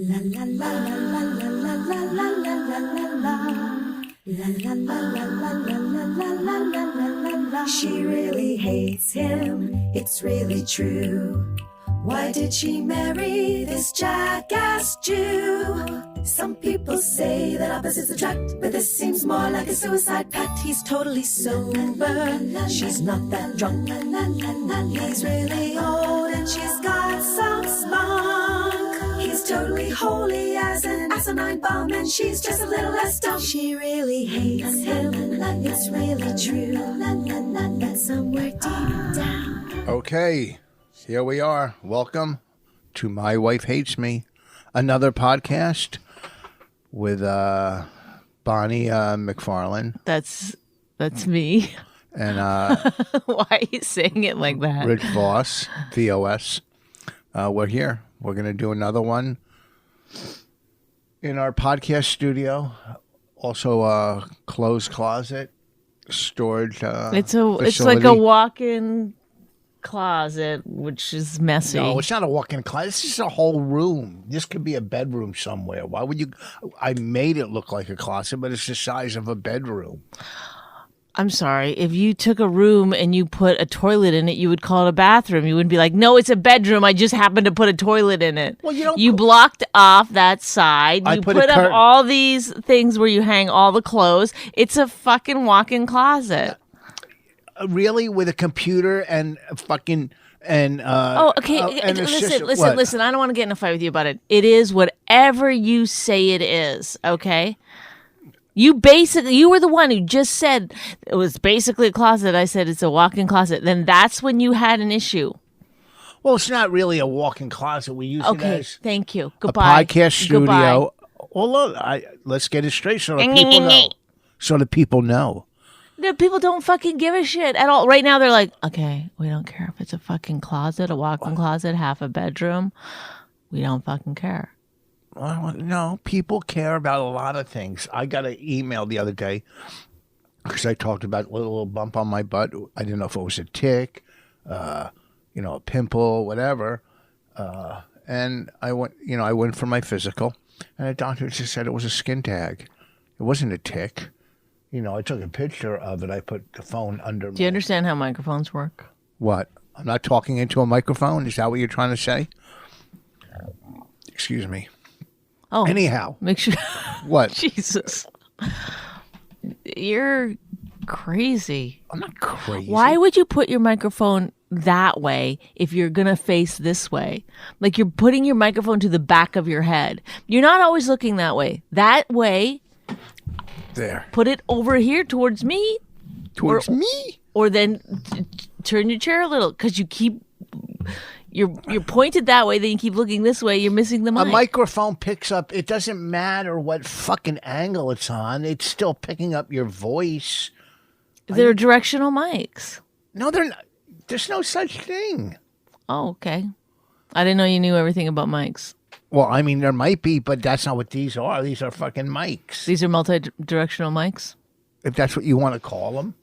La la la la la la la la la la la la. La la la la la la la la la la la la. She really hates him, it's really true. Why did she marry this jackass Jew? Some people say that opposites attract, but this seems more like a suicide pact. He's totally sober, she's not that drunk. He's really old and she's got some spunk. He's totally holy as an asinine bomb, and she's just a little less dumb. She really hates him, it's really true. But somewhere deep down. Okay, here we are. Welcome to My Wife Hates Me, another podcast with Bonnie McFarlane. That's me. And Why are you saying it like that? Rich Voss, VOS. We're here. We're going to do another one in our podcast studio. Also a closed closet, storage It's facility. like a walk-in closet, which is messy. No, it's not a walk-in closet. This is a whole room. This could be a bedroom somewhere. Why would you? I made it look like a closet, but it's the size of a bedroom. I'm sorry. If you took a room and you put a toilet in it, you would call it a bathroom. You wouldn't be like, no, it's a bedroom. I just happened to put a toilet in it. Well, you don't. You blocked off that side. I You put put a up all these things where you hang all the clothes. It's a fucking walk-in closet. Really, with a computer and a fucking and Oh, okay. and a system- what? Listen. I don't want to get in a fight with you about it. It is whatever you say it is. Okay. You were the one who just said it was basically a closet. I said it's a walk-in closet. Then that's when you had an issue. Well, it's not really a walk-in closet. We use it Okay. as Thank you. a Goodbye. podcast studio. Goodbye. Well, look, let's get it straight so that people know. So that people know. The people don't fucking give a shit at all. Right now, they're like, okay, we don't care if it's a fucking closet, a walk-in closet, half a bedroom. We don't fucking care. Well, no, people care about a lot of things. I got an email the other day because I talked about a little bump on my butt. I didn't know if it was a tick, a pimple, whatever. And I went for my physical, and the doctor just said it was a skin tag. It wasn't a tick. I took a picture of it. I put the phone under. Do you understand how microphones work? What? I'm not talking into a microphone? Is that what you're trying to say? Excuse me. Oh, Anyhow. make sure. What? Jesus, you're crazy. I'm not crazy. Why would you put your microphone that way if you're gonna face this way? Like you're putting your microphone to the back of your head. You're not always looking that way. That way. There. Put it over here towards me. Towards me? Or then turn your chair a little because you're pointed that way, then you keep looking this way, you're missing the mic. A microphone picks up, it doesn't matter what fucking angle it's on, it's still picking up your voice. They're directional mics. No, they're not. There's no such thing. Oh, okay. I didn't know you knew everything about mics. Well, I mean, there might be, but that's not what these are. These are fucking mics. These are multi-directional mics? If that's what you want to call them.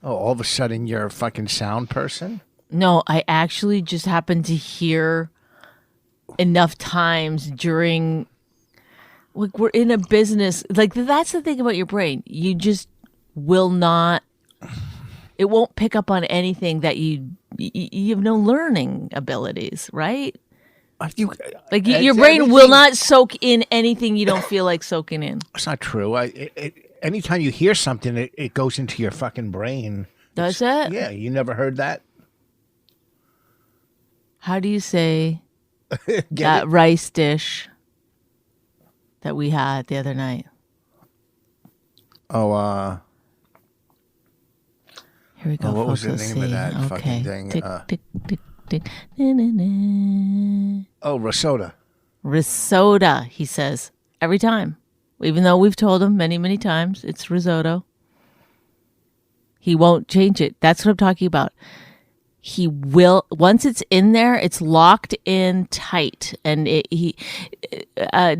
Oh, all of a sudden you're a fucking sound person? No, I actually just happened to hear enough times during, like, we're in a business. Like, that's the thing about your brain. You just will not, it won't pick up on anything that you have no learning abilities, right? Your brain will not soak in anything you don't feel like soaking in. It's not true. Anytime you hear something, it goes into your fucking brain. Does it? Yeah, you never heard that? How do you say that rice dish that we had the other night? Oh, here we go. what was folks. the name of that okay. fucking thing? Tick, tick, tick, tick. Na, na, na. Oh, risotto. Risotto, he says every time. Even though we've told him many, many times it's risotto. He won't change it. That's what I'm talking about. He will, once it's in there, it's locked in tight. And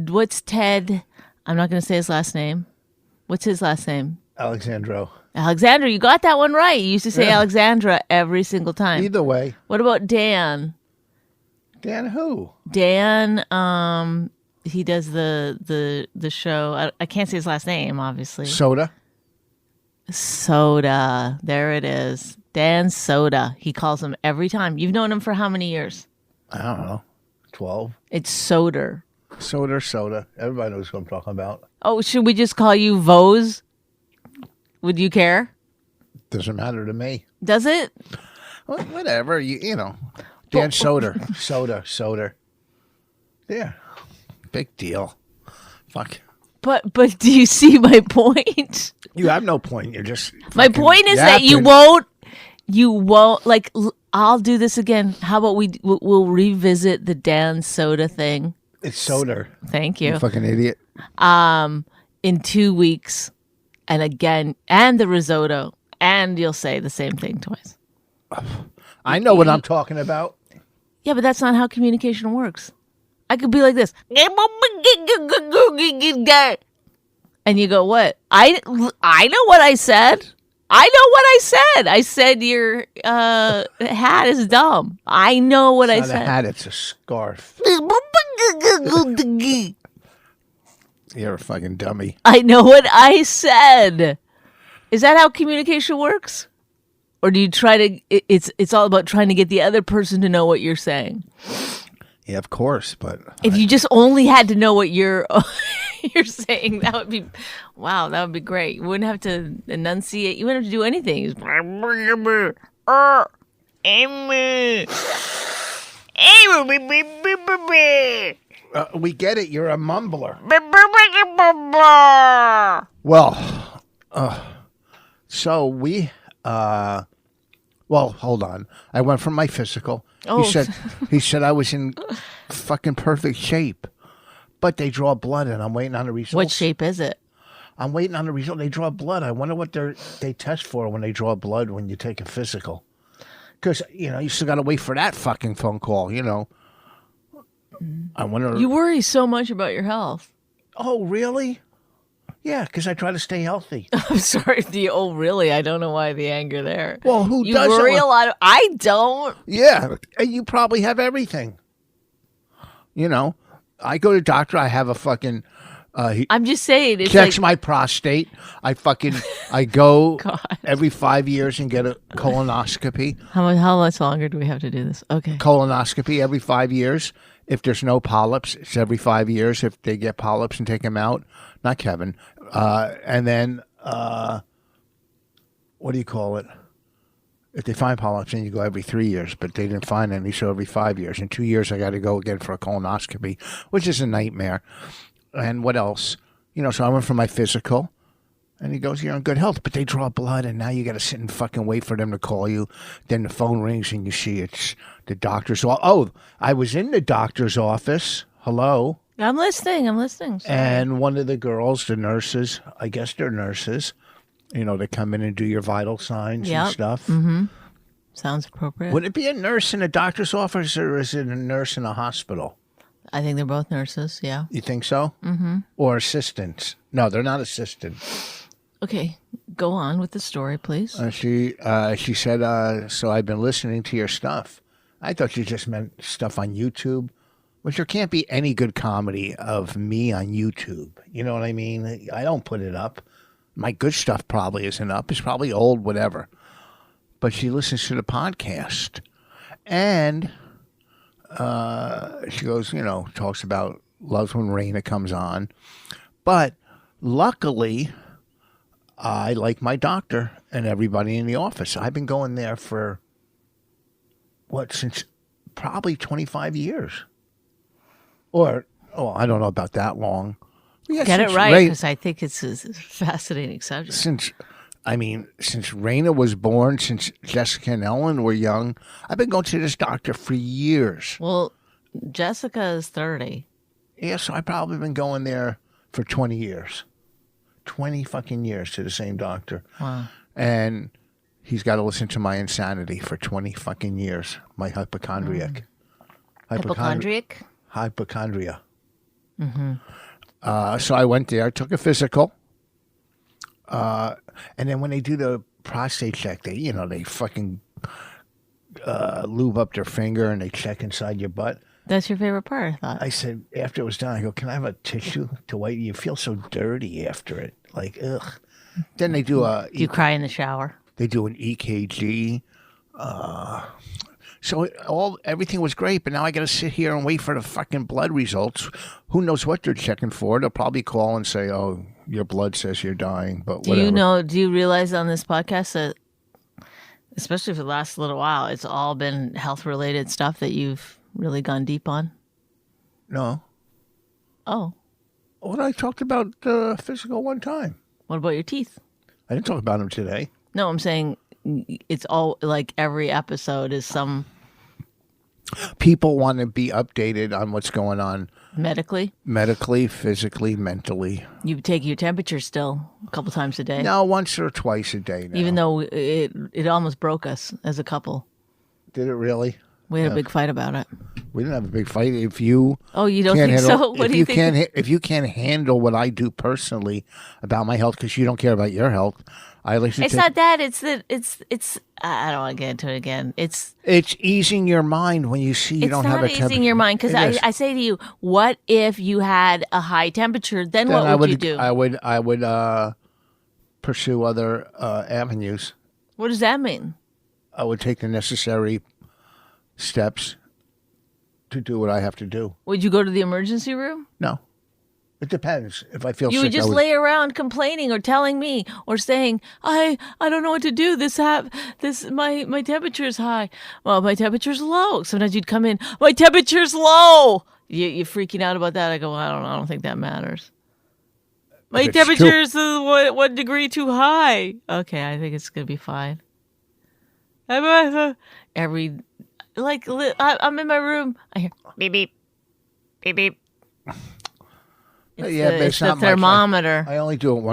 what's Ted? I'm not going to say his last name. What's his last name? Alexandro. Alexandra, you got that one right. You used to say Alexandra every single time. Either way. What about Dan? Dan who? Dan, he does the show. I can't say his last name, obviously. Soda? Soda. There it is. Dan Soda. He calls him every time. You've known him for how many years? I don't know. 12? It's Soder. Soda. Everybody knows what I'm talking about. Oh, should we just call you Vose? Would you care? Doesn't matter to me. Does it? Well, whatever. You know. Dan Soder. Soda. Yeah. Big deal. Fuck. But do you see my point? You have no point. You're just. My point is that you won't like. I'll do this again. How about we'll revisit the Dan Soda thing? It's Soda. Thank you. You fucking idiot. In 2 weeks, and again, and the risotto, and you'll say the same thing twice. I know what I'm talking about. Yeah, but that's not how communication works. I could be like this, and you go, "What? I know what I said. I know what I said. I said your hat is dumb. I know what I It's not said." a hat, it's a scarf. You're a fucking dummy. I know what I said. Is that how communication works? Or do you try to it's all about trying to get the other person to know what you're saying? Yeah, of course, but If you just only had to know what you're saying, that would be great. You wouldn't have to enunciate. You wouldn't have to do anything. we get it. You're a mumbler. Well, so we, well, hold on. I went for my physical. Oh. He said I was in fucking perfect shape, but they draw blood and I'm waiting on the results. What shape is it? I'm waiting on the result. They draw blood. I wonder what they test for when they draw blood when you take a physical. Because, you still got to wait for that fucking phone call, I wonder. You worry so much about your health. Oh, really? Yeah, because I try to stay healthy. I'm sorry. Really? I don't know why the anger there. Well, who you doesn't? worry a lot. I don't. Yeah, and you probably have everything. I go to the doctor. I have a fucking. I'm just saying. It's checks like, my prostate. I go God. every 5 years and get a colonoscopy. How much longer do we have to do this? Okay. Colonoscopy every 5 years. If there's no polyps, it's every 5 years. If they get polyps and take them out, not Kevin. And then, what do you call it? If they find polyps, then you go every 3 years. But they didn't find any, so every 5 years. In 2 years, I got to go again for a colonoscopy, which is a nightmare. And what else? So I went for my physical. And he goes, you're in good health. But they draw blood, and now you got to sit and fucking wait for them to call you. Then the phone rings, and you see it's the doctor's. Oh, I was in the doctor's office. Hello. I'm listening. Sorry. And one of the girls, the nurses, I guess they're nurses, they come in and do your vital signs and stuff. Mm-hmm. Sounds appropriate. Would it be a nurse in a doctor's office, or is it a nurse in a hospital? I think they're both nurses, yeah. You think so? Mm-hmm. Or assistants? No, they're not assistants. Okay, go on with the story, please. She said, so I've been listening to your stuff. I thought you just meant stuff on YouTube, which there can't be any good comedy of me on YouTube. You know what I mean? I don't put it up. My good stuff probably isn't up. It's probably old, whatever. But she listens to the podcast. And she goes, talks about, loves when Raina comes on. But luckily, I like my doctor and everybody in the office. I've been going there for, since probably 25 years. Or, I don't know about that long. Yeah, Get it right, because I think it's a fascinating subject. Since Raina was born, since Jessica and Ellen were young, I've been going to this doctor for years. Well, Jessica is 30. Yeah, so I've probably been going there for 20 years. 20 fucking years to the same doctor. Wow. And he's got to listen to my insanity for 20 fucking years. My hypochondriac. Hypochondriac? Hypochondria. Mm-hmm. So I went there, took a physical. And then when they do the prostate check, they fucking lube up their finger and they check inside your butt. That's your favorite part, I thought. I said, after it was done, I go, can I have a tissue to wipe? You feel so dirty after it. Like, ugh. Then they do Do you cry in the shower? they do an EKG. So everything was great, but now I got to sit here and wait for the fucking blood results. Who knows what they're checking for? They'll probably call and say, "Oh, your blood says you're dying." But whatever. Do you realize on this podcast that, especially for the last little while, it's all been health related stuff that you've really gone deep on? No. Oh, Well, I talked about physical one time. what about your teeth? I didn't talk about them today. No, I'm saying it's all like every episode is some People want to be updated on what's going on medically. medically, physically, mentally. You take your temperature still a couple times a day, No, once or twice a day now. even though it almost broke us as a couple. Did it really? We had a big fight about it. We didn't have a big fight. If you Oh, you don't can't think handle, so? What if do you think? if you can't handle what I do personally about my health because you don't care about your health, I like to It's not that. It's that. It's. I don't want to get into it again. It's easing your mind when you see you it's don't not have a easing temperature. your mind because It is. I say to you, what if you had a high temperature? Then Then what would you do? I would pursue other avenues. What does that mean? I would take the necessary steps to do what I have to do. Would you go to the emergency room? No, it depends. If I feel You sick, would just lay around complaining or telling me or saying, I don't know what to do. My temperature's high. Well, my temperature's low. Sometimes you'd come in, my temperature's low. You're freaking out about that. I go, well, I don't think that matters. My It's temperature's 1 degree too high. Okay, I think it's gonna be fine. I'm in my room. I hear beep beep, beep beep. But It's it's the not much. thermometer. I only do it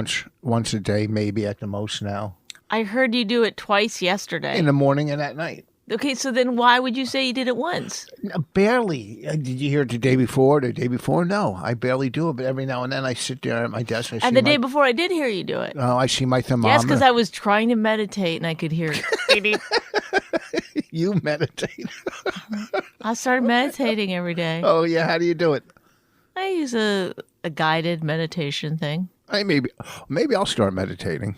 once a day, maybe at the most now. I heard you do it twice yesterday. In the morning and at night. Okay, so then why would you say you did it once? Barely. Did you hear it the day before? The day before? No, I barely do it. But every now and then I sit there at my desk. And the day before, I did hear you do it. No, I see my thermometer. Yes, because I was trying to meditate and I could hear it. You meditate. I started meditating every day. Oh, yeah. How do you do it? I use a guided meditation thing. Maybe I'll start meditating.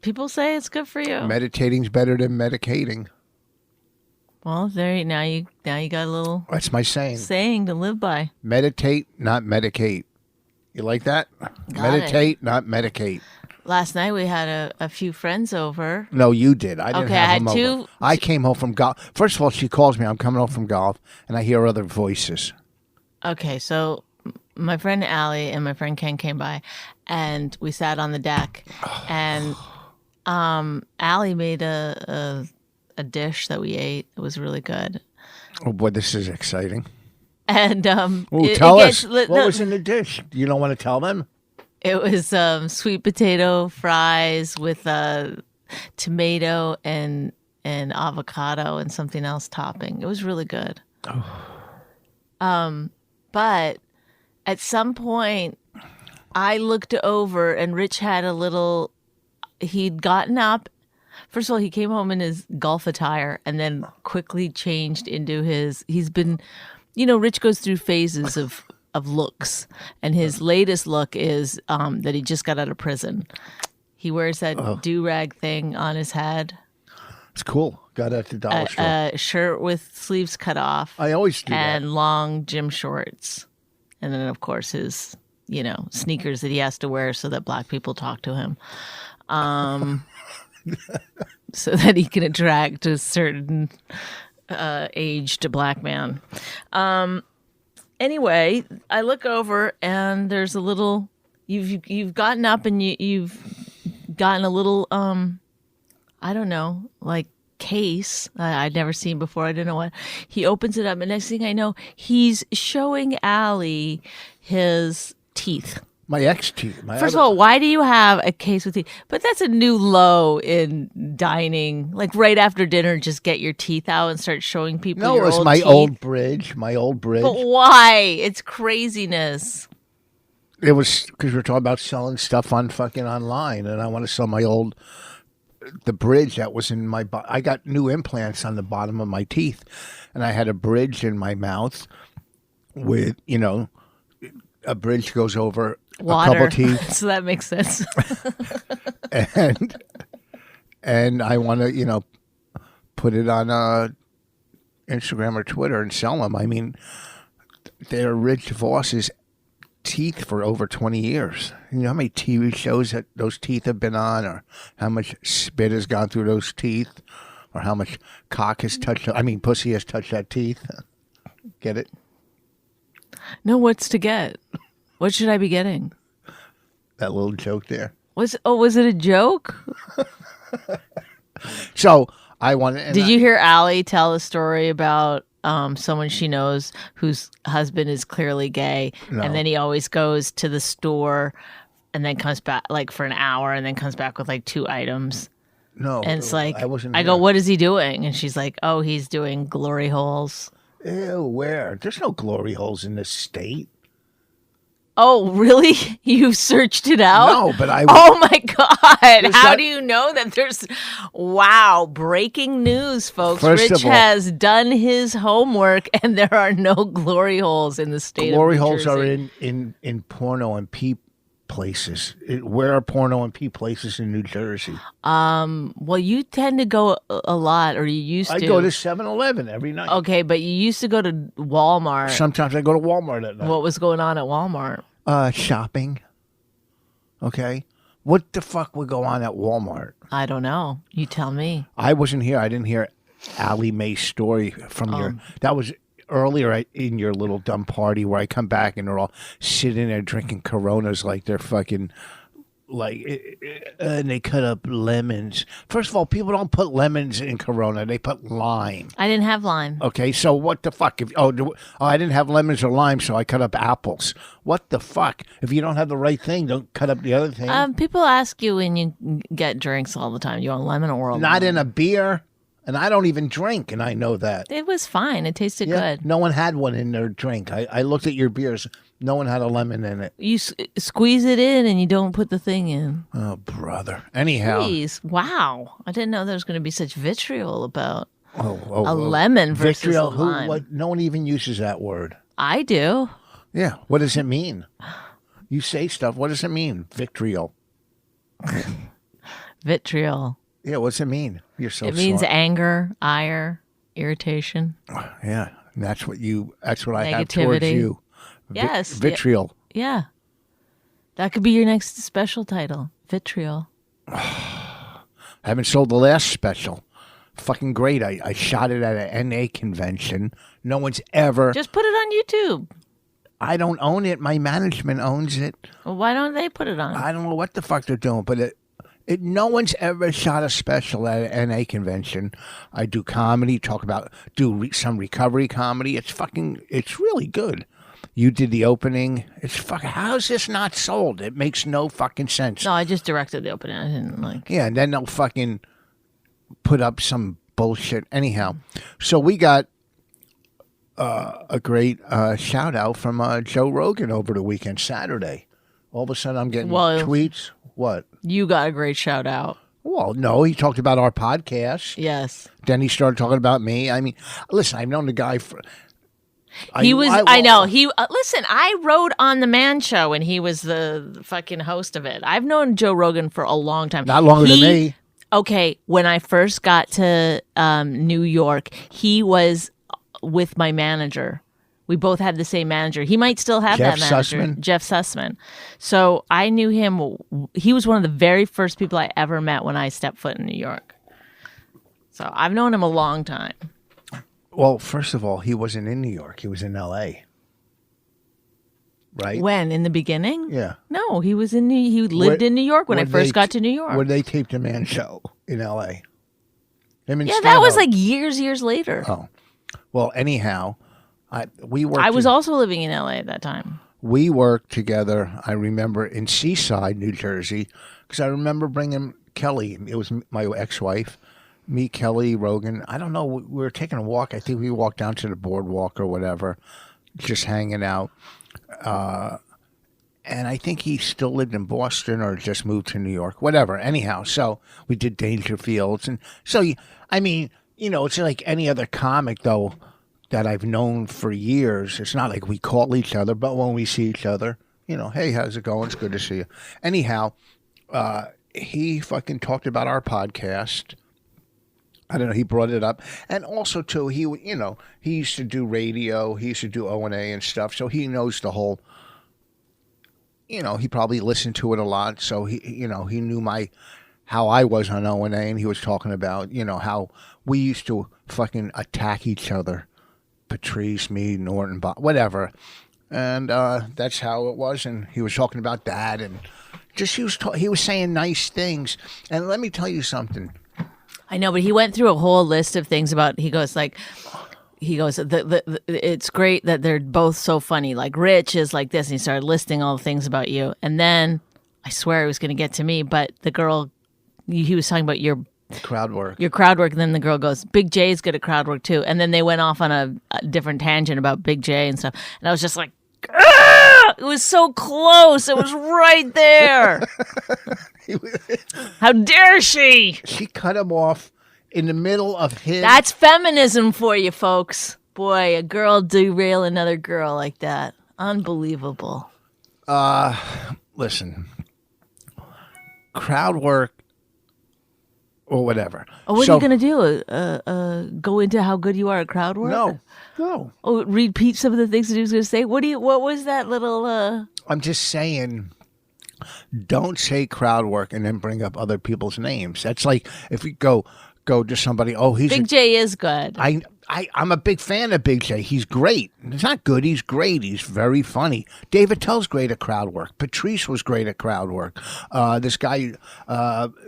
People say it's good for you. Meditating's better than medicating. Well, now you got a little That's my saying. saying to live by. Meditate, not medicate. You like that? Got Meditate, not medicate. Last night we had a few friends over. No, you did. I didn't Okay, have I had them over. two- I came home from golf. First of all, she calls me. I'm coming home from golf, and I hear other voices. Okay, so my friend Allie and my friend Ken came by, and we sat on the deck, and Allie made a dish that we ate. It was really good, Oh boy, this is exciting. and Tell us what was in the dish. You don't want to tell them? It was sweet potato fries with tomato and avocado and something else topping. It was really good. But at some point, I looked over and Rich had he'd gotten up. First of all, he came home in his golf attire and then quickly changed into he's been, Rich goes through phases of looks. And his latest look is that he just got out of prison. He wears that do-rag thing on his head. It's cool. Got it at the dollar store. A shirt with sleeves cut off. I always do and long gym shorts. And then, of course, his, sneakers that he has to wear so that black people talk to him. So that he can attract a certain aged black man. Anyway, I look over and there's a little, you've gotten up and you've gotten a little, I don't know, like case I'd never seen before. I don't know what. He opens it up and next thing I know, he's showing Allie his teeth. My ex-teeth. First of all, why do you have a case with teeth? But that's a new low in dining. Like right after dinner, just get your teeth out and start showing people no, your it was old my teeth. old bridge. My old bridge. But why? It's craziness. It was because we were talking about selling stuff on fucking online, and I want to sell my old the bridge that was in my I got new implants on the bottom of my teeth, and I had a bridge in my mouth with, a bridge goes over Water. a couple teeth. So that makes sense. and I want to, put it on Instagram or Twitter and sell them. I mean, they're Rich Voss's teeth for over 20 years. You know how many TV shows that those teeth have been on, or how much spit has gone through those teeth, or how much cock has touched, pussy has touched that teeth. Get it? No, what's to get? What should I be getting? That little joke there. Was it a joke? So I wanted. Did you hear Allie tell a story about someone she knows whose husband is clearly gay, No. and then he always goes to the store and then comes back like for an hour and then comes back with like 2 items. No. And it's like, I go, what is he doing? And she's like, oh, he's doing glory holes. Ew, where? There's no glory holes in this state. Oh, really? You searched it out? No, but I. Oh my God. How that- do you know that there's. Wow. Breaking news, folks. First Rich of all- has done his homework and there are no glory holes in the state Glory of New holes are Jersey. in porno and pee places. Where are porno and pee places in New Jersey? Well, you tend to go a lot, or you used to. I go to 7-Eleven every night. Okay, but you used to go to Walmart. Sometimes I go to Walmart at night. What was going on at Walmart? Shopping. Okay. What the fuck would go on at Walmart? I don't know. You tell me. I wasn't here. I didn't hear Allie Mae's story from your. That was earlier in your little dumb party where I come back and they're all sitting there drinking Coronas like they're fucking. And they cut up lemons. First of all, people don't put lemons in Corona. They put lime. I didn't have lime. Okay, so what the fuck? I didn't have lemons or lime, so I cut up apples. What the fuck? If you don't have the right thing, don't cut up the other thing. People ask you when you get drinks all the time. You want lemon or lime? Not in a beer, and I don't even drink, and I know that. It was fine. It tasted good. No one had one in their drink. I looked at your beers. No one had a lemon in it. You squeeze it in and you don't put the thing in. Oh, brother. Anyhow. Please. Wow. I didn't know there was going to be such vitriol about a Oh, lemon versus vitriol. a lime. No one even uses that word. I do. Yeah. What does it mean? You say stuff. What does it mean? Vitriol. Vitriol. Yeah. What's it mean? You're so It means smart. anger, ire, irritation. Yeah. And that's what I have towards Negativity. you. Yes. Vitriol. Yeah. That could be your next special title. Vitriol. I haven't sold the last special. Fucking great. I shot it at an NA convention. No one's ever. Just put it on YouTube. I don't own it. My management owns it. Well, why don't they put it on? I don't know what the fuck they're doing, but no one's ever shot a special at an NA convention. I do comedy, some recovery comedy. It's really good. You did the opening. How is this not sold? It makes no fucking sense. No, I just directed the opening. I didn't like. Yeah, and then they'll fucking put up some bullshit. Anyhow, so we got a great shout out from Joe Rogan over the weekend, Saturday. All of a sudden, I'm getting tweets. What? You got a great shout out. Well, no, he talked about our podcast. Yes. Then he started talking about me. I mean, listen, I've known the guy for. I know. Listen, I wrote on the Man Show and he was the fucking host of it. I've known Joe Rogan for a long time. Not longer than me. Okay, when I first got to New York, he was with my manager. We both had the same manager. He might still have Jeff that manager, Sussman? Jeff Sussman. So I knew him. He was one of the very first people I ever met when I stepped foot in New York. So I've known him a long time. Well, first of all, he wasn't in New York. He was in L.A. Right? When? In the beginning? Yeah. No, he was in he lived in New York when I first got to New York. Where they taped a Man Show in L.A. Him and Yeah, that was Stanhope. like years later. Oh. Well, anyhow, we worked. I was also living in LA at that time. We worked together, I remember, in Seaside, New Jersey, because I remember bringing Kelly. It was my ex-wife. Me, Kelly, Rogan. I don't know. We were taking a walk. I think we walked down to the boardwalk or whatever, just hanging out. and I think he still lived in Boston or just moved to New York, whatever. Anyhow, so we did Dangerfields, and so I mean, it's like any other comic though that I've known for years. It's not like we call each other, but when we see each other, hey, how's it going? It's good to see you. Anyhow, he fucking talked about our podcast. I don't know. He brought it up, and also too, he used to do radio. He used to do O&A and stuff, so he knows the whole. He probably listened to it a lot, so he knew how I was on O&A, and he was talking about how we used to fucking attack each other, Patrice, me, Norton, whatever, and that's how it was. And he was talking about that, and just he was saying nice things. And let me tell you something. I know, but he went through a whole list of things about. He goes, it's great that they're both so funny. Like Rich is like this, and he started listing all the things about you. And then I swear he was going to get to me, but the girl, he was talking about your crowd work. Your crowd work. And then the girl goes, Big J's good at crowd work too. And then they went off on a different tangent about Big J and stuff. And I was just like, ah! It was so close. It was right there. How dare she? She cut him off in the middle of his. That's feminism for you, folks. Boy, a girl derail another girl like that. Unbelievable. Listen. Crowd work or whatever. Oh, what are you going to do? Go into how good you are at crowd work? No. Oh, repeat some of the things that he was going to say? What was that little... I'm just saying, don't say crowd work and then bring up other people's names. That's like if you go to somebody, Big J is good. I'm a big fan of Big J. He's great. It's not good. He's great. He's very funny. David Tell's great at crowd work. Patrice was great at crowd work. This guy,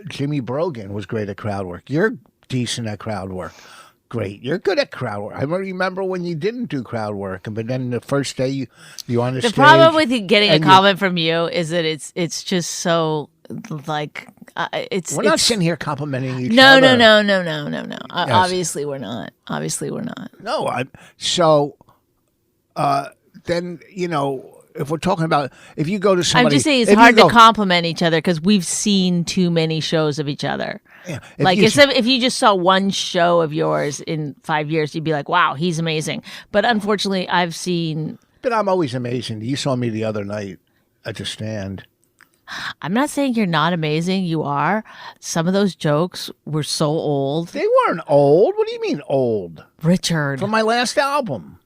Jimmy Brogan, was great at crowd work. You're decent at crowd work. Great. You're good at crowd work. I remember when you didn't do crowd work, but then the first day you on the stage. The problem with getting a comment from you is that it's just so like it's. We're not sitting here complimenting each no, other. No. Yes. Obviously, we're not. No, then if we're talking about if you go to somebody, I'm just saying it's hard to compliment each other because we've seen too many shows of each other. Yeah, if you just saw one show of yours in 5 years, you'd be like, "Wow, he's amazing." But unfortunately, I've seen. But I'm always amazing. You saw me the other night at the stand. I'm not saying you're not amazing. You are. Some of those jokes were so old. They weren't old. What do you mean old? Richard. From my last album.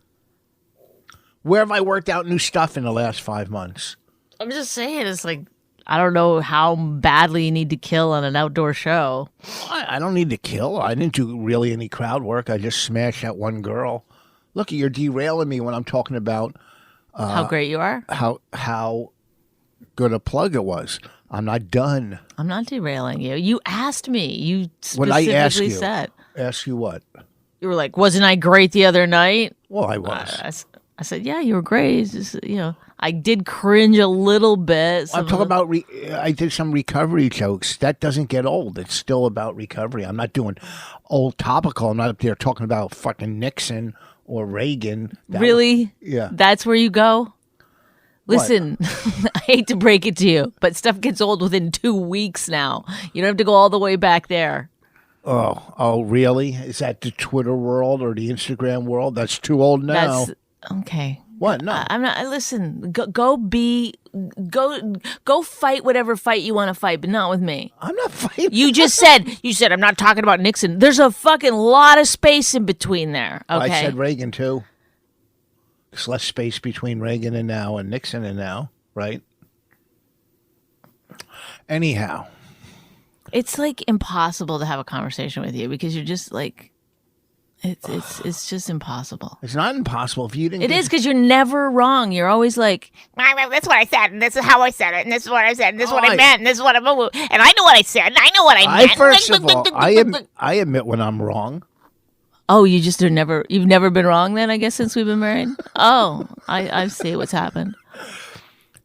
Where have I worked out new stuff in the last 5 months? I'm just saying, it's like, I don't know how badly you need to kill on an outdoor show. I don't need to kill. I didn't do really any crowd work. I just smashed that one girl. Look, you're derailing me when I'm talking about how great you are. How good a plug it was. I'm not done. I'm not derailing you. You asked me. You What I asked you? said. Ask you what? You were like, wasn't I great the other night? Well, I was. I said, yeah, you were great. It's just, I did cringe a little bit. I'm talking about, I did some recovery jokes. That doesn't get old. It's still about recovery. I'm not doing old topical. I'm not up there talking about fucking Nixon or Reagan. Really? Yeah. That's where you go? Listen, I hate to break it to you, but stuff gets old within 2 weeks now. You don't have to go all the way back there. Oh, really? Is that the Twitter world or the Instagram world? That's too old now. Okay. What? No, I'm not. Listen, go fight whatever fight you want to fight, but not with me. I'm not fighting. You said I'm not talking about Nixon. There's a fucking lot of space in between there. Okay. I said Reagan too. There's less space between Reagan and now and Nixon and now, right? Anyhow, it's like impossible to have a conversation with you because you're just like. It's just impossible. It's not impossible if you didn't. It is because you're never wrong. You're always like, that's what I said, and this is how I said it, and this is what I said, and this is what I meant, and this is what and I know what I said, and I know what I meant. First of all, I admit when I'm wrong. Oh, you've never been wrong then, I guess, since we've been married? Oh, I see what's happened.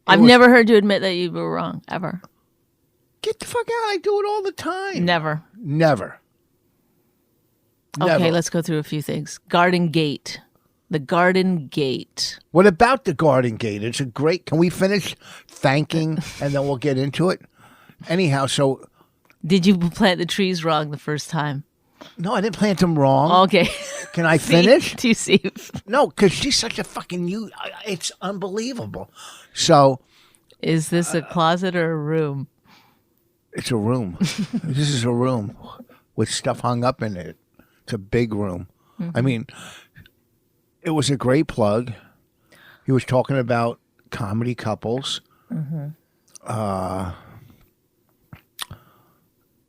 I've never heard you admit that you were wrong, ever. Get the fuck out. I do it all the time. Never. Never. Okay, let's go through a few things. Garden Gate. The Garden Gate. What about the Garden Gate? It's a great. Can we finish thanking and then we'll get into it? Anyhow, so Did you plant the trees wrong the first time? no, I didn't plant them wrong. Okay. Can I finish? Too safe. No, because she's such a fucking you. It's unbelievable. So Is this a closet or a room? it's a room. This is a room with stuff hung up in it. It's a big room. I mean, it was a great plug. He was talking about comedy couples.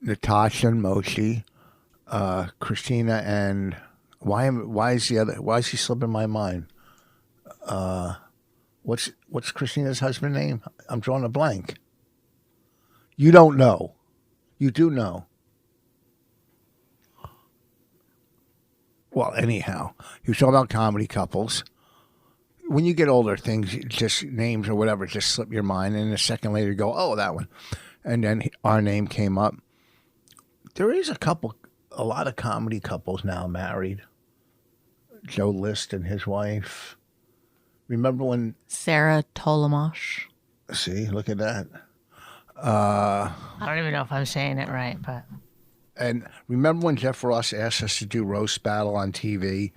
Natasha and Moshe, Christina and why is he slipping my mind? What's Christina's husband's name? I'm drawing a blank. You don't know. You do know. Well, anyhow, he was talking about comedy couples. When you get older, things, just names or whatever, just slip your mind. And a second later, you go, oh, that one. And then our name came up. There is a lot of comedy couples now married. Joe List and his wife. Remember when... Sarah Tolomosh. See, look at that. I don't even know if I'm saying it right, but... And remember when Jeff Ross asked us to do roast battle on TV,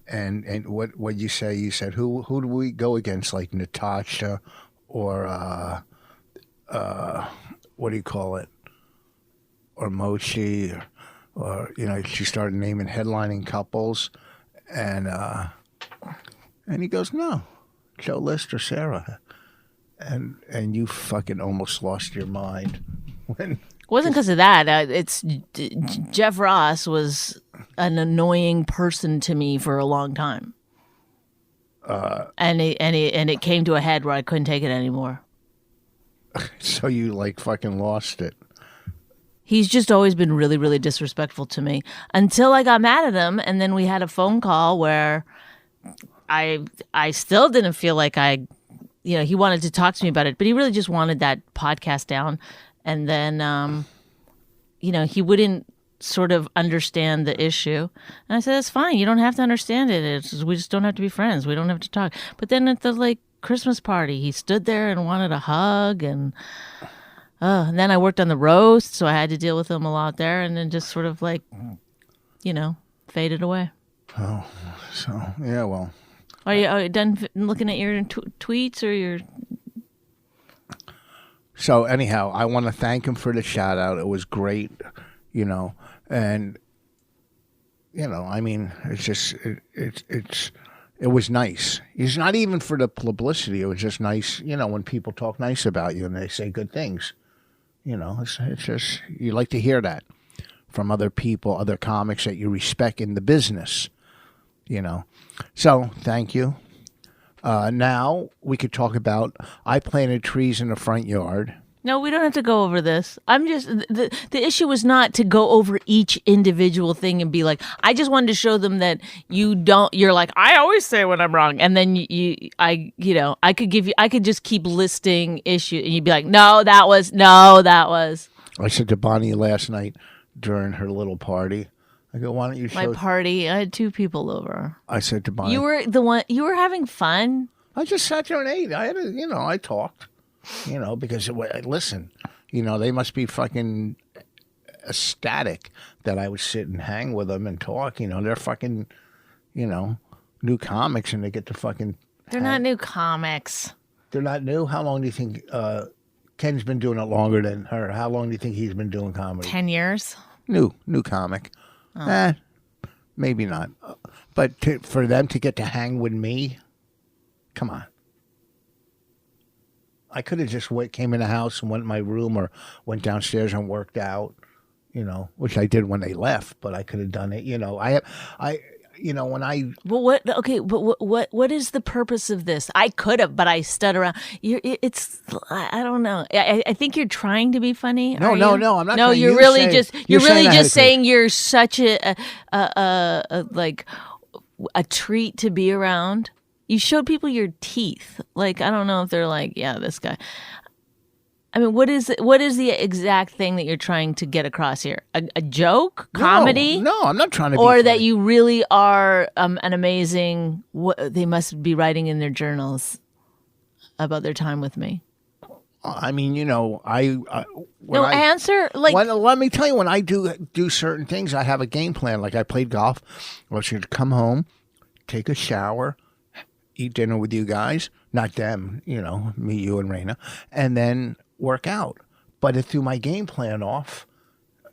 and what you say? You said who do we go against? Like Natasha, or what do you call it? Or Mochi, or she started naming headlining couples, and he goes, no, Joe List or Sarah, and you fucking almost lost your mind when. It wasn't because of that. Jeff Ross was an annoying person to me for a long time, and it came to a head where I couldn't take it anymore. So you fucking lost it. He's just always been really, really disrespectful to me until I got mad at him, and then we had a phone call where I still didn't feel like he wanted to talk to me about it, but he really just wanted that podcast down. And then, he wouldn't sort of understand the issue. And I said, that's fine. You don't have to understand it. We just don't have to be friends. We don't have to talk. But then at the Christmas party, he stood there and wanted a hug. And then I worked on the roast, so I had to deal with him a lot there. And then just sort of faded away. Oh, so, yeah, well. Are you done looking at your tweets or your... So anyhow, I want to thank him for the shout out. It was great, and I mean, it's just it was nice. It's not even for the publicity. It was just nice, when people talk nice about you and they say good things. It's just you like to hear that from other people, other comics that you respect in the business. So thank you. Now we could talk about I planted trees in the front yard. No, we don't have to go over this. I'm just the issue was not to go over each individual thing and be like, I just wanted to show them that you're like, I always say when I'm wrong, and then I could just keep listing issues and you'd be like, no, that was. I said to Bonnie last night during her little party, I go, why don't you show... My party, I had 2 people over. I said to Bonnie... You were having fun? I just sat there and ate. I talked, because, listen, they must be fucking ecstatic that I would sit and hang with them and talk. They're fucking, new comics and they get to fucking... They're not new comics. They're not new? How long do you think... Ken's been doing it longer than her. How long do you think he's been doing comedy? 10 years. New comic. Oh. Maybe not. But for them to get to hang with me, come on. I could have just came in the house and went in my room or went downstairs and worked out, which I did when they left. But I could have done it. When I... Well, what? Okay, but what is the purpose of this? I could have, but I stood around. I don't know. I think you're trying to be funny. No, I'm not. No, you're really just saying you're such a treat to be around. You showed people your teeth. I don't know if they're like, yeah, this guy. I mean, what is the exact thing that you're trying to get across here? A joke, comedy? No, I'm not trying to. Or be that funny. you really are an amazing. They must be writing in their journals about their time with me. I mean, when Answer like. let me tell you, when I do certain things, I have a game plan. Like I played golf. I was going to come home, take a shower, eat dinner with you guys, not them, me, you, and Raina, and then work out. But it threw my game plan off.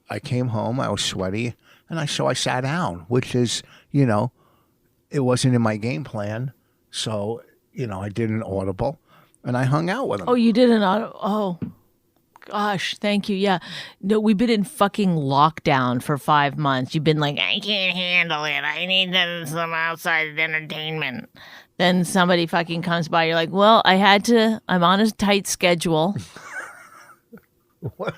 I came home, I was sweaty, and I sat down, which is, it wasn't in my game plan. So, I did an audible, and I hung out with him. Oh, you did an auto. Oh, gosh, thank you. Yeah. No, we've been in fucking lockdown for 5 months. You've been like, I can't handle it. I need some outside entertainment. Then somebody fucking comes by. You're like, well, I'm on a tight schedule. What?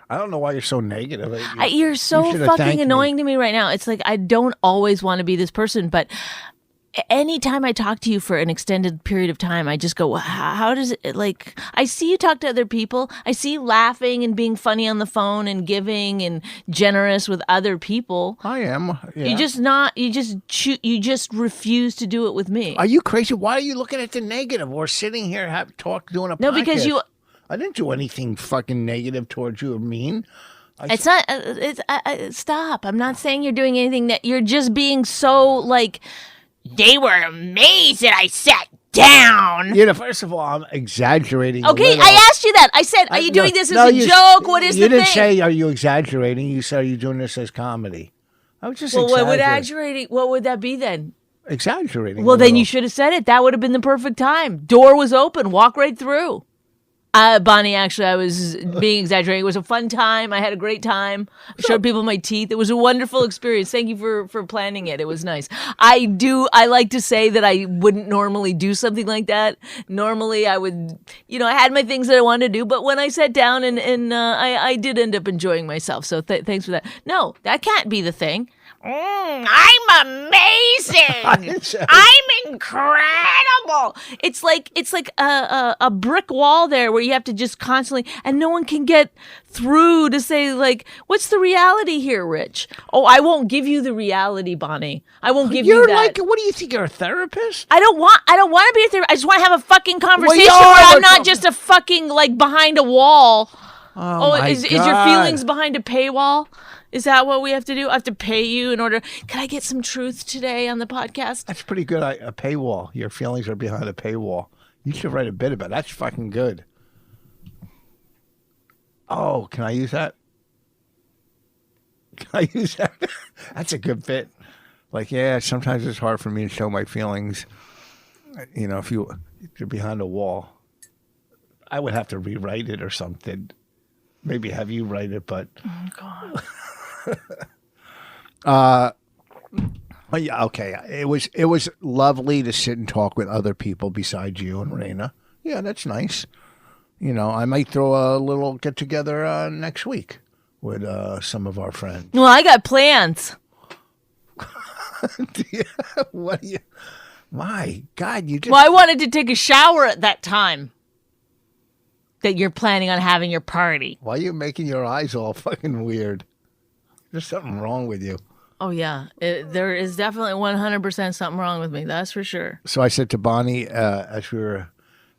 I don't know why you're so negative. You're so you fucking annoying to me right now. It's like I don't always want to be this person, but anytime I talk to you for an extended period of time, I just go, how does it, like, I see you talk to other people. I see you laughing and being funny on the phone and giving and generous with other people. I am. Yeah. You just refuse to do it with me. Are you crazy? Why are you looking at the negative? We're sitting here doing a podcast. No, because I didn't do anything fucking negative towards you or mean. Stop. I'm not saying you're doing anything that you're just being so like. They were amazed that I sat down. First of all, I'm exaggerating. Okay, I asked you that. I said, are you doing this as a joke? What is the thing? You didn't say, are you exaggerating? You said, are you doing this as comedy? I was just exaggerating. What would that be then? Exaggerating. Well, then you should have said it. That would have been the perfect time. Door was open. Walk right through. Bonnie, actually, I was being exaggerating. It was a fun time. I had a great time. I showed people my teeth. It was a wonderful experience. Thank you for planning it. It was nice. I like to say that I wouldn't normally do something like that. Normally, I would, I had my things that I wanted to do. But when I sat down and I did end up enjoying myself. So thanks for that. No, that can't be the thing. I'm amazing. I'm incredible. It's like a brick wall there where you have to just constantly, and no one can get through to say like, what's the reality here, Rich? Oh, I won't give you the reality, Bonnie. I won't give you that. You're like, what do you think? You're a therapist? I don't want to be a therapist. I just want to have a fucking conversation where I'm not just a fucking like behind a wall. Is your feelings behind a paywall? Is that what we have to do? I have to pay you in order. Can I get some truth today on the podcast? That's pretty good. A paywall. Your feelings are behind a paywall. You should write a bit about it. That's fucking good. Oh, can I use that? Can I use that? That's a good bit. Like, yeah, sometimes it's hard for me to show my feelings. If you're behind a wall, I would have to rewrite it or something. Maybe have you write it, but. Oh, God. Yeah, okay. It was lovely to sit and talk with other people besides you and Raina. Yeah, that's nice. I might throw a little get together next week with some of our friends. Well, I got plans. What do you? My God, you just. Well, I wanted to take a shower at that time that you're planning on having your party. Why are you making your eyes all fucking weird? There's something wrong with you. Oh, yeah. There is definitely 100% something wrong with me. That's for sure. So I said to Bonnie as we were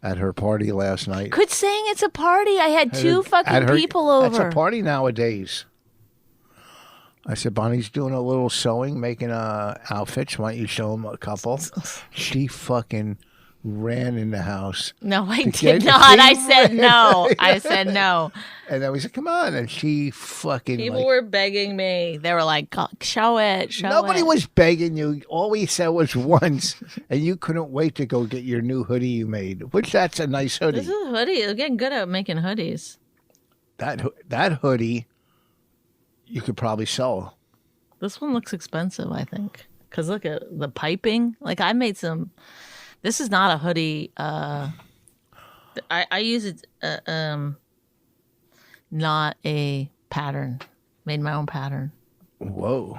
at her party last night. Quit saying it's a party. I had two fucking people over. It's a party nowadays. I said, Bonnie's doing a little sewing, making outfits. Why don't you show them a couple? She fucking ran in the house. No, I did not. I said no. I said no. And then we said, come on. And she fucking. People were begging me. They were like, show it. Nobody was begging you. All we said was once. And you couldn't wait to go get your new hoodie you made, which that's a nice hoodie. This is a hoodie. You're getting good at making hoodies. That hoodie, you could probably sell. This one looks expensive, I think. Because look at the piping. Like I made some. This is not a hoodie. I use it, not a pattern. Made my own pattern. Whoa.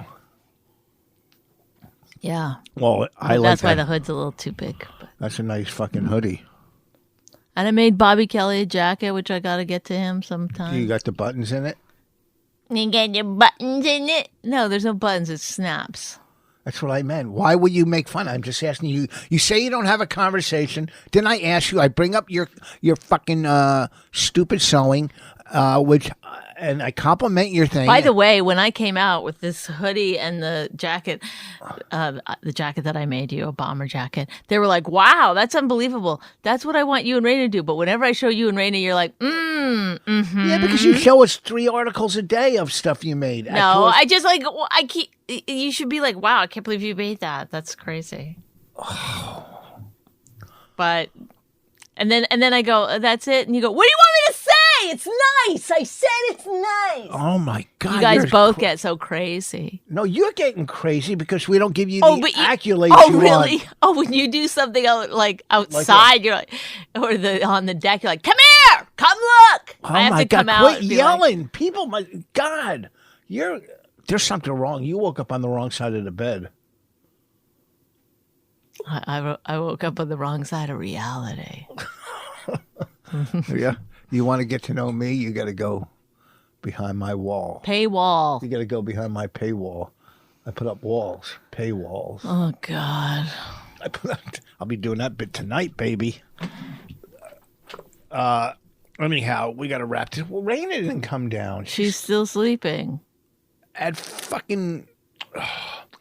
Yeah. Well, that's why the hood's a little too big. But. That's a nice fucking hoodie. And I made Bobby Kelly a jacket, which I got to get to him sometime. You got the buttons in it? You got your buttons in it. No, there's no buttons. It snaps. That's what I meant. Why would you make fun? I'm just asking you. You say you don't have a conversation. Didn't I ask you? I bring up your fucking stupid sewing, and I compliment your thing. By the way, when I came out with this hoodie and the jacket that I made you, a bomber jacket, they were like, "Wow, that's unbelievable. That's what I want you and Raina to do." But whenever I show you and Raina, you're like, Yeah, because you show us 3 articles a day of stuff you made. No, I just like I keep. You should be like, "Wow, I can't believe you made that. That's crazy." But and then I go, "That's it," and you go, "What do you want me to say? It's nice. I said it's nice." Oh my God! You guys you're both get so crazy. No, you're getting crazy because we don't give you the accolades. Oh, you really? want. Oh, when you do something like outside, you're like, or on the deck, you're like, "Come here, come look." Oh I have my to God! come out Quit and be yelling, people! My God, there's something wrong. You woke up on the wrong side of the bed. I woke up on the wrong side of reality. Yeah, you want to get to know me? You got to go behind my wall. Paywall. You got to go behind my paywall. I put up walls, paywalls. Oh God. I'll be doing that bit tonight, baby. Anyhow, we got to wrap this. Well, Raina didn't come down. She's still sleeping. At fucking.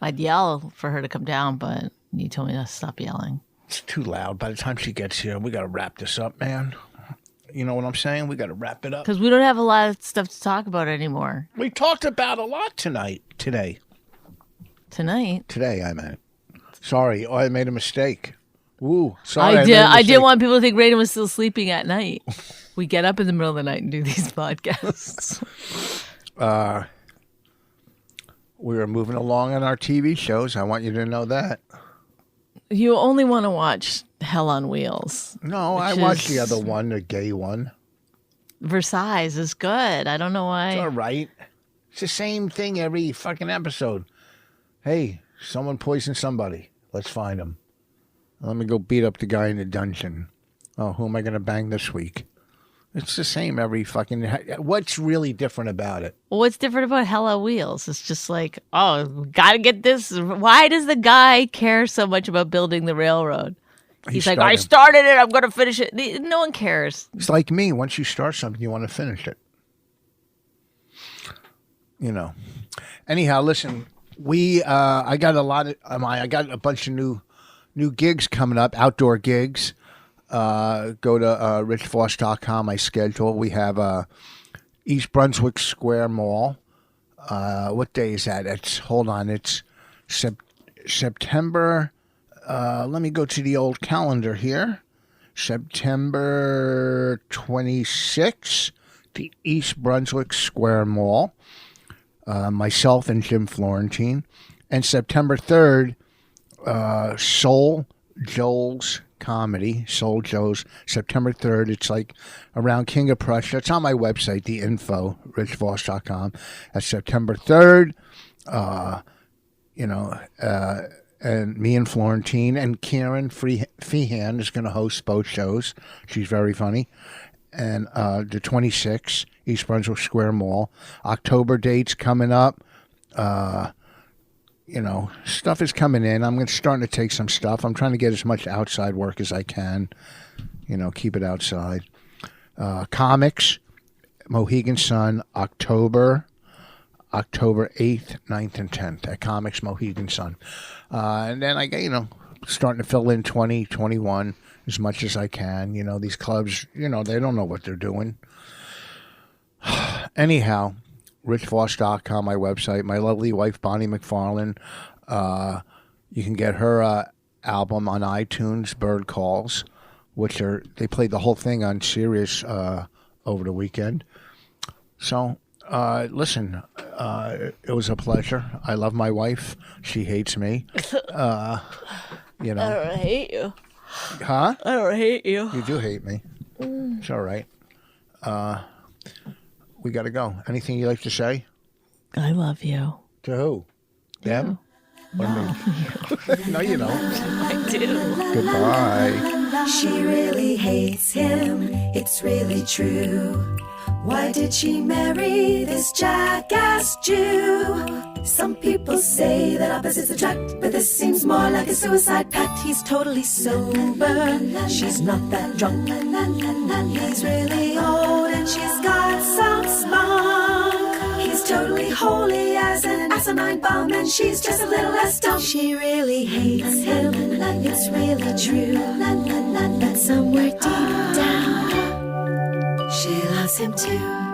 I'd yell for her to come down, but you told me to stop yelling. It's too loud. By the time she gets here, we got to wrap this up, man. You know what I'm saying? We got to wrap it up. Because we don't have a lot of stuff to talk about anymore. We talked about a lot today. Tonight? Today, I meant. Sorry, I made a mistake. Ooh, sorry. I didn't want people to think Raiden was still sleeping at night. We get up in the middle of the night and do these podcasts. We were moving along on our TV shows. I want you to know that. You only want to watch Hell on Wheels. No, I watched the other one, the gay one. Versailles is good. I don't know why. It's all right. It's the same thing every fucking episode. Hey, someone poisoned somebody. Let's find him. Let me go beat up the guy in the dungeon. Oh, who am I going to bang this week? It's the same every fucking... What's really different about it? Well, what's different about Hell on Wheels? It's just like, oh, gotta get this. Why does the guy care so much about building the railroad? He's like, I started it. I'm going to finish it. No one cares. It's like me. Once you start something, you want to finish it. You know. Anyhow, listen. I got a bunch of new gigs coming up, outdoor gigs. Go to richvoss.com, my schedule. We have East Brunswick Square Mall. What day is that? It's September. Let me go to the old calendar here. September 26th, the East Brunswick Square Mall. Myself and Jim Florentine. And September 3rd, Soul Joel's Comedy, Soul Joe's, September 3rd. It's like around King of Prussia. It's on my website, the info, richvoss.com. That's September 3rd. And me and Florentine and Karen Feehan is going to host both shows. She's very funny. And the 26th, East Brunswick Square Mall. October dates coming up. Stuff is coming in. I'm starting to take some stuff. I'm trying to get as much outside work as I can. Keep it outside. Comics, Mohegan Sun, October 8th, 9th, and 10th at Comics Mohegan Sun. And then I get, starting to fill in 2021 as much as I can. These clubs, they don't know what they're doing. Anyhow, richvoss.com, my website. My lovely wife, Bonnie McFarlane. You can get her album on iTunes, Bird Calls, which they played the whole thing on Sirius over the weekend. So, listen, it was a pleasure. I love my wife. She hates me. I don't hate you. Huh? I don't hate you. You do hate me. It's all right. We got to go. Anything you'd like to say? I love you. To who? Them? Or me? No, you don't. I do. Goodbye. She really hates him, it's really true. Why did she marry this jackass Jew? Some people say that opposites attract, but this seems more like a suicide pact. He's totally sober, she's not that drunk. He's really old and she's got some spunk. He's totally holy as an asinine bomb, and she's just a little less dumb. She really hates him, it's really true. But somewhere deep down, she loves him too.